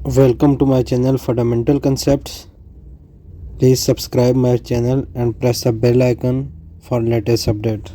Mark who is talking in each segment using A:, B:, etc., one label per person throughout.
A: Welcome to my channel Fundamental Concepts. Please subscribe my channel and press the bell icon for latest update.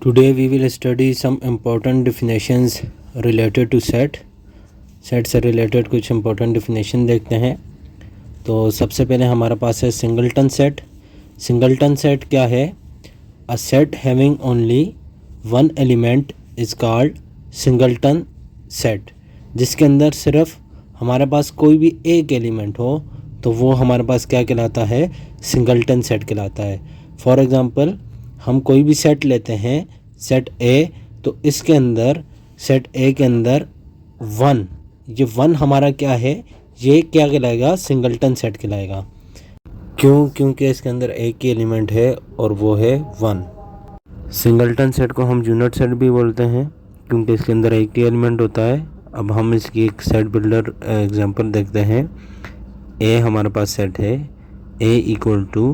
A: Today we will study some important definitions related to set. Set से related कुछ important definition देखते हैं। तो सबसे पहले हमारे पास है singleton set. Singleton set क्या है? A set having only one element is called singleton set. जिसके अंदर सिर्फ हमारे पास कोई भी एक एलिमेंट हो तो वो हमारे पास क्या कहलाता है? सिंगलटन सेट कहलाता है। फॉर एग्ज़ाम्पल हम कोई भी सेट लेते हैं, सेट ए, तो इसके अंदर सेट ए के अंदर वन, ये वन हमारा क्या है? ये क्या कहलाएगा? सिंगलटन सेट कहलाएगा। क्यों? क्योंकि इसके अंदर एक ही एलिमेंट है और वो है वन। सिंगलटन सेट को हम यूनिट सेट भी बोलते हैं क्योंकि इसके अंदर एक ही एलिमेंट होता है। अब हम इसकी एक सेट बिल्डर एग्जांपल देखते हैं। ए हमारे पास सेट है, A equal to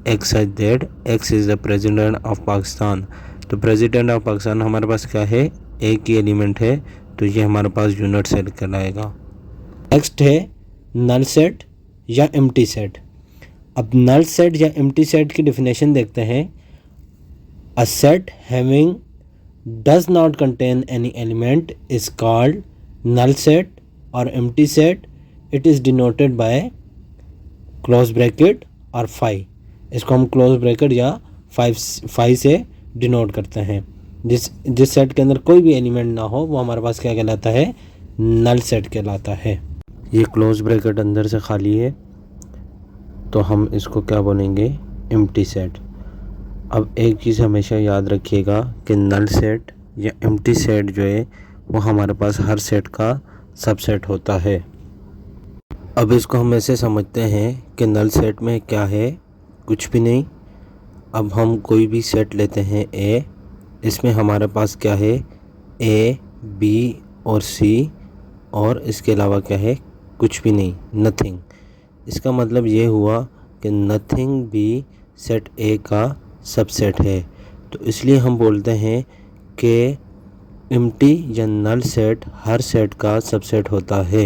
A: X such that X is the president of Pakistan. तो प्रेसिडेंट ऑफ पाकिस्तान हमारे पास क्या है? एक ही एलिमेंट है, तो ये हमारे पास यूनिट सेट कहलाएगा। नेक्स्ट है नल सेट या एम्प्टी सेट। अब नल सेट या एम्प्टी सेट की डेफिनेशन देखते हैं। A set having does not contain any element is called null set or empty set. It is denoted by close bracket और phi। इसको हम close bracket या phi से डिनोट करते हैं। जिस सेट के अंदर कोई भी एलिमेंट ना हो वो हमारे पास क्या कहलाता है? नल सेट कहलाता है। ये क्लोज ब्रैकेट अंदर से खाली है तो हम इसको क्या बोलेंगे? Empty set. अब एक चीज़ हमेशा याद रखिएगा कि नल सेट या एम्प्टी सेट जो है वो हमारे पास हर सेट का सबसेट होता है। अब इसको हम ऐसे समझते हैं कि नल सेट में क्या है? कुछ भी नहीं। अब हम कोई भी सेट लेते हैं ए, इसमें हमारे पास क्या है? ए, बी और सी, और इसके अलावा क्या है? कुछ भी नहीं, नथिंग। इसका मतलब ये हुआ कि नथिंग भी सेट ए का सबसेट है। तो इसलिए हम बोलते हैं कि एम्प्टी या नल सेट हर सेट का सबसेट होता है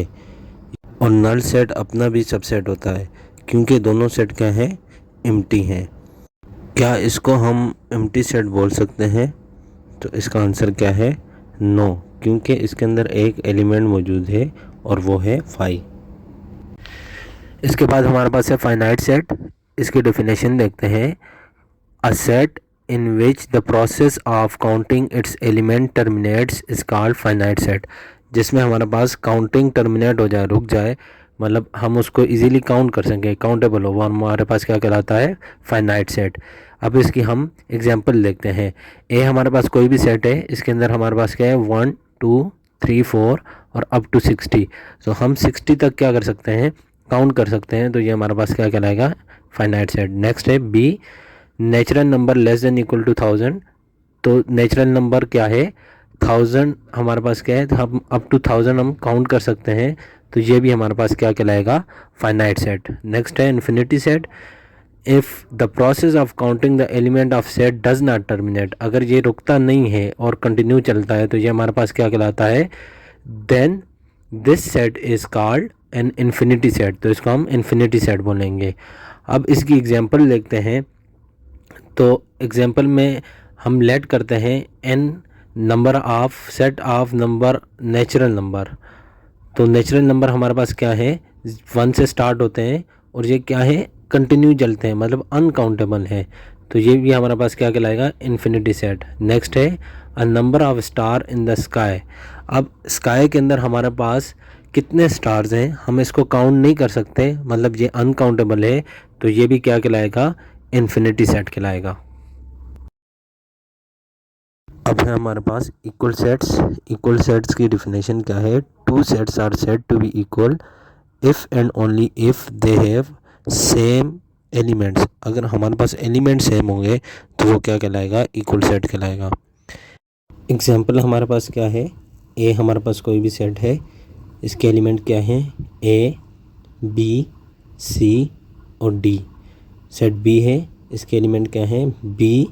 A: और नल सेट अपना भी सबसेट होता है क्योंकि दोनों सेट क्या हैं? एम्प्टी हैं। क्या इसको हम एम्प्टी सेट बोल सकते हैं? तो इसका आंसर क्या है? नो, क्योंकि इसके अंदर एक एलिमेंट मौजूद है और वो है फाई। इसके बाद हमारे पास है फाइनाइट सेट। इसकी डेफिनेशन देखते हैं। A set in which the process of counting its element terminates is called finite set। जिसमें हमारे पास काउंटिंग टर्मिनेट हो जाए, रुक जाए, मतलब हम उसको इजीली काउंट कर सकें, काउंटेबल हो, वो हमारे पास क्या कहलाता है? Finite set. अब इसकी हम एग्जांपल देखते हैं। ए हमारे पास कोई भी सेट है, इसके अंदर हमारे पास क्या है? 1 2 3 4 और अप टू 60। तो हम 60 तक क्या कर सकते हैं? काउंट कर सकते हैं। तो ये हमारे पास क्या कहलाएगा? Finite set. नेक्स्ट है B, natural number less than equal to 1000। तो नेचुरल नंबर क्या है? 1000 हमारे पास क्या है? हम अप टू 1000 हम काउंट कर सकते हैं, तो ये भी हमारे पास क्या कहलाएगा? Finite set. नेक्स्ट है infinity set. If the process of counting the element of set does not terminate, अगर ये रुकता नहीं है और कंटिन्यू चलता है तो ये हमारे पास क्या कहलाता है? Then this set is called an infinity set. तो इसको हम इन्फिनिटी सेट बोलेंगे। अब इसकी एग्जाम्पल देखते हैं। तो एग्जाम्पल में हम लेट करते हैं n number of set of number natural number. तो नेचुरल नंबर हमारे पास क्या है? 1 से स्टार्ट होते हैं और ये क्या है? कंटिन्यू चलते हैं, मतलब अनकाउंटेबल है। तो ये भी हमारे पास क्या कहलाएगा? Infinity set. नेक्स्ट है a number of star in the sky. अब स्काई के अंदर हमारे पास कितने स्टार्स हैं हम इसको काउंट नहीं कर सकते, मतलब ये अनकाउंटेबल है, तो ये भी क्या कहलाएगा? इन्फिनिटी सेट कहलाएगा। अब है हमारे पास इक्वल सेट्स। इक्वल सेट्स की डिफिनेशन क्या है? Two sets are said to be equal if and only if they have same elements. अगर हमारे पास एलिमेंट सेम होंगे तो वो क्या कहलाएगा? इक्वल सेट कहलाएगा। एग्जाम्पल हमारे पास क्या है? ए हमारे पास कोई भी सेट है, इसके एलिमेंट क्या हैं? ए, बी, सी और डी। सेट बी है, इसके एलिमेंट क्या हैं? बी,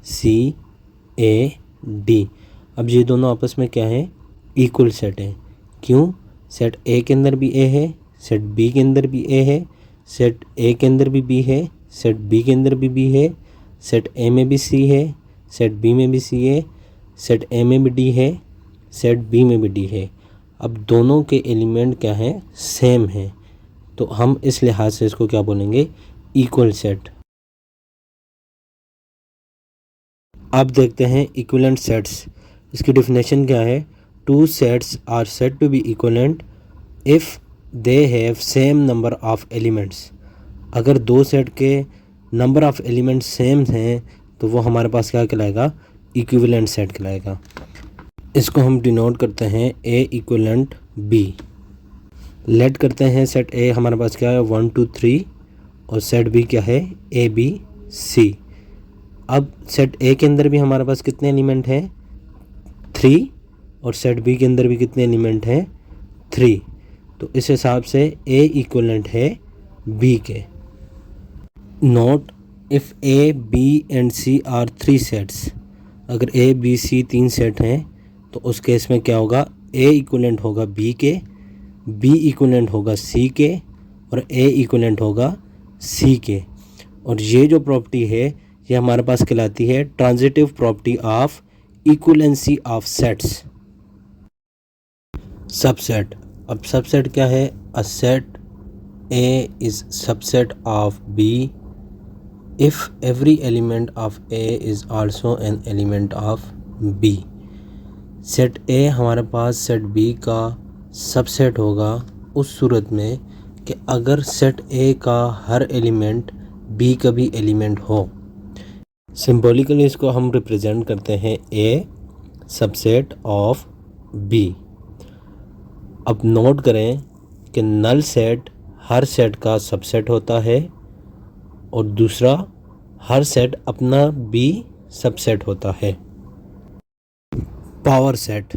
A: सी, ए, डी। अब ये दोनों आपस में क्या है? इक्वल सेट है। क्यों? सेट ए के अंदर भी ए है, सेट बी के अंदर भी ए है, सेट ए के अंदर भी बी है, सेट बी के अंदर भी बी है, सेट ए में भी सी है, सेट बी में भी सी है, सेट ए में भी डी है, सेट बी में भी डी है। अब दोनों के एलिमेंट क्या हैं, सेम हैं, तो हम इस लिहाज से इसको क्या बोलेंगे, इक्वल सेट। अब देखते हैं इक्विवेलेंट सेट्स। इसकी डेफिनेशन क्या है, two sets are said to be equivalent if they have same number of elements. अगर दो सेट के नंबर ऑफ एलिमेंट्स सेम हैं तो वो हमारे पास क्या कहलाएगा, इक्विवेलेंट सेट कहलाएगा। इसको हम डिनोट करते हैं ए इक्विवेलेंट बी। लेट करते हैं सेट ए हमारे पास क्या है 1 2 3 और सेट बी क्या है ए बी सी। अब सेट ए के अंदर भी हमारे पास कितने एलिमेंट हैं 3 और सेट बी के अंदर भी कितने एलिमेंट हैं 3। तो इस हिसाब से ए इक्विवेलेंट है बी के। Note if A B and C are 3 sets, अगर ए बी सी 3 सेट हैं तो उस केस में क्या होगा, ए इक्विवेलेंट होगा बी के, बी इक्विवेलेंट होगा सी के और ए इक्विवेलेंट होगा सी के। और ये जो प्रॉपर्टी है ये हमारे पास कहलाती है transitive property of equivalency of sets. Subset. अब सबसेट क्या है, a set A is subset of B if every element of A is also an element of B. Set A हमारे पास सेट बी का सबसेट होगा उस सूरत में कि अगर सेट ए का हर एलिमेंट बी का भी एलिमेंट हो। सिंबॉलिकली इसको हम रिप्रेजेंट करते हैं ए सबसेट ऑफ बी। अब नोट करें कि नल सेट हर सेट का सबसेट होता है और दूसरा हर सेट अपना बी सबसेट होता है। Power set.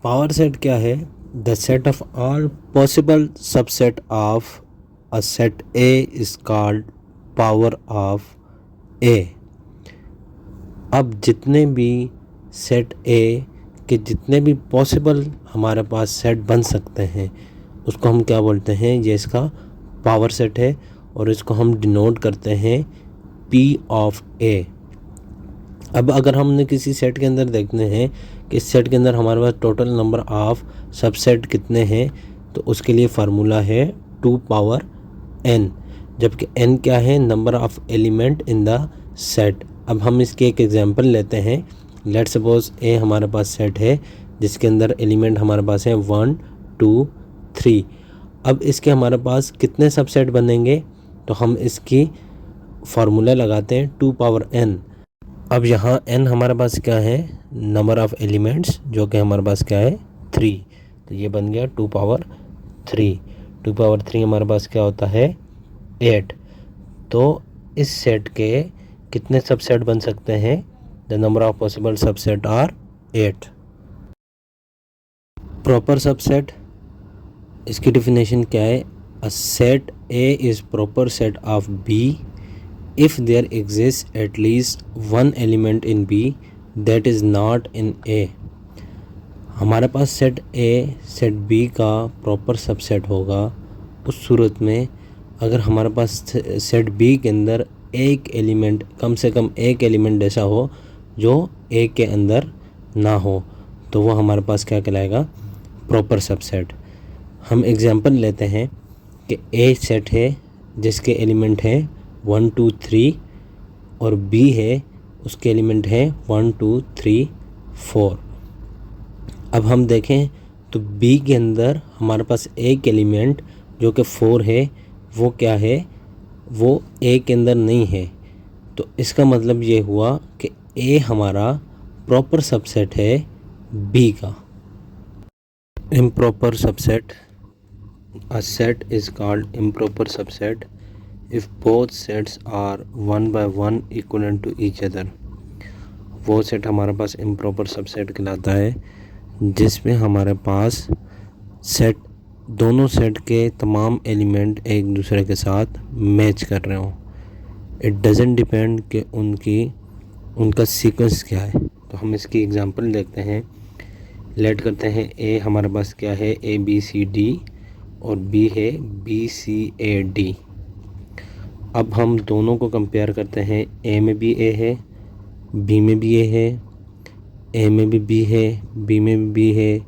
A: पावर सेट क्या है, the set of all possible subsets of a set A is called power of A. अब जितने भी सेट ए के जितने भी पॉसिबल हमारे पास सेट बन सकते हैं उसको हम क्या बोलते हैं, ये इसका पावर सेट है और इसको हम डिनोट करते हैं पी ऑफ ए। अब अगर हमने किसी सेट के अंदर देखते हैं कि इस सेट के अंदर हमारे पास टोटल नंबर ऑफ सबसेट कितने हैं तो उसके लिए फार्मूला है 2 पावर n, जबकि n क्या है, number of element in the set. अब हम इसके एक एग्जांपल लेते हैं। लेट सपोज ए हमारे पास सेट है जिसके अंदर एलिमेंट हमारे पास है 1 2 3। अब इसके हमारे पास कितने सबसेट बनेंगे तो हम इसकी फार्मूला लगाते हैं 2 पावर n। अब यहाँ n हमारे पास क्या है, नंबर ऑफ़ एलिमेंट्स, जो कि हमारे पास क्या है 3, तो ये बन गया 2 पावर 3। 2 पावर 3 हमारे पास क्या होता है 8। तो इस सेट के कितने सबसेट बन सकते हैं, the number of possible subset are 8। Proper subset, इसकी डेफिनेशन क्या है, a set A is proper set of B if there exists at least one element in B that is not in A। हमारे पास set A set B का proper subset होगा उस सूरत में अगर हमारे पास सेट B के अंदर एक एलिमेंट, कम से कम एक एलिमेंट ऐसा हो जो A के अंदर ना हो, तो वो हमारे पास क्या कहलाएगा, प्रॉपर सबसेट। हम एग्जांपल लेते हैं कि A सेट है जिसके एलिमेंट हैं 1 2 3 और B है उसके एलिमेंट हैं 1 2 3 4। अब हम देखें तो B के अंदर हमारे पास एक एलिमेंट जो कि 4 है वो क्या है, वो A के अंदर नहीं है। तो इसका मतलब ये हुआ कि A हमारा प्रॉपर सबसेट है B का। Improper subset, a set is called improper subset if both sets are 1 by 1 equivalent to each other। वो सेट हमारे पास इम्प्रॉपर सबसेट कहलाता है जिसमें हमारे पास सेट, दोनों सेट के तमाम एलिमेंट एक दूसरे के साथ मैच कर रहे हों। इट डजेंट डिपेंड कि उनका सीक्वेंस क्या है। तो हम इसकी एग्जांपल देखते हैं लेट करते हैं ए हमारे पास क्या है, ए बी सी डी, और बी है बी सी ए डी। अब हम दोनों को कंपेयर करते हैं, ए में भी ए है, बी में भी ए है, ए में भी बी है, बी में भी बी है,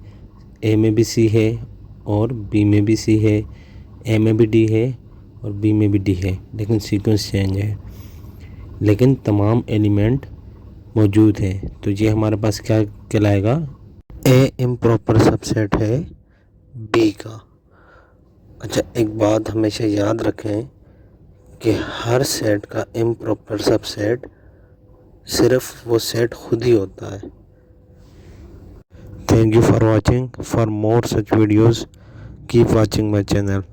A: ए में भी सी है और बी में भी सी है, ए में भी डी है और बी में भी डी है, लेकिन सीक्वेंस चेंज है, लेकिन तमाम एलिमेंट मौजूद हैं। तो ये हमारे पास क्या कहलाएगा, ए इम्प्रॉपर सबसेट है बी का। अच्छा, एक बात हमेशा याद रखें कि हर सेट का इम्प्रॉपर सबसेट सिर्फ वो सेट खुद ही होता है। Thank you for watching. For more such videos keep watching my channel.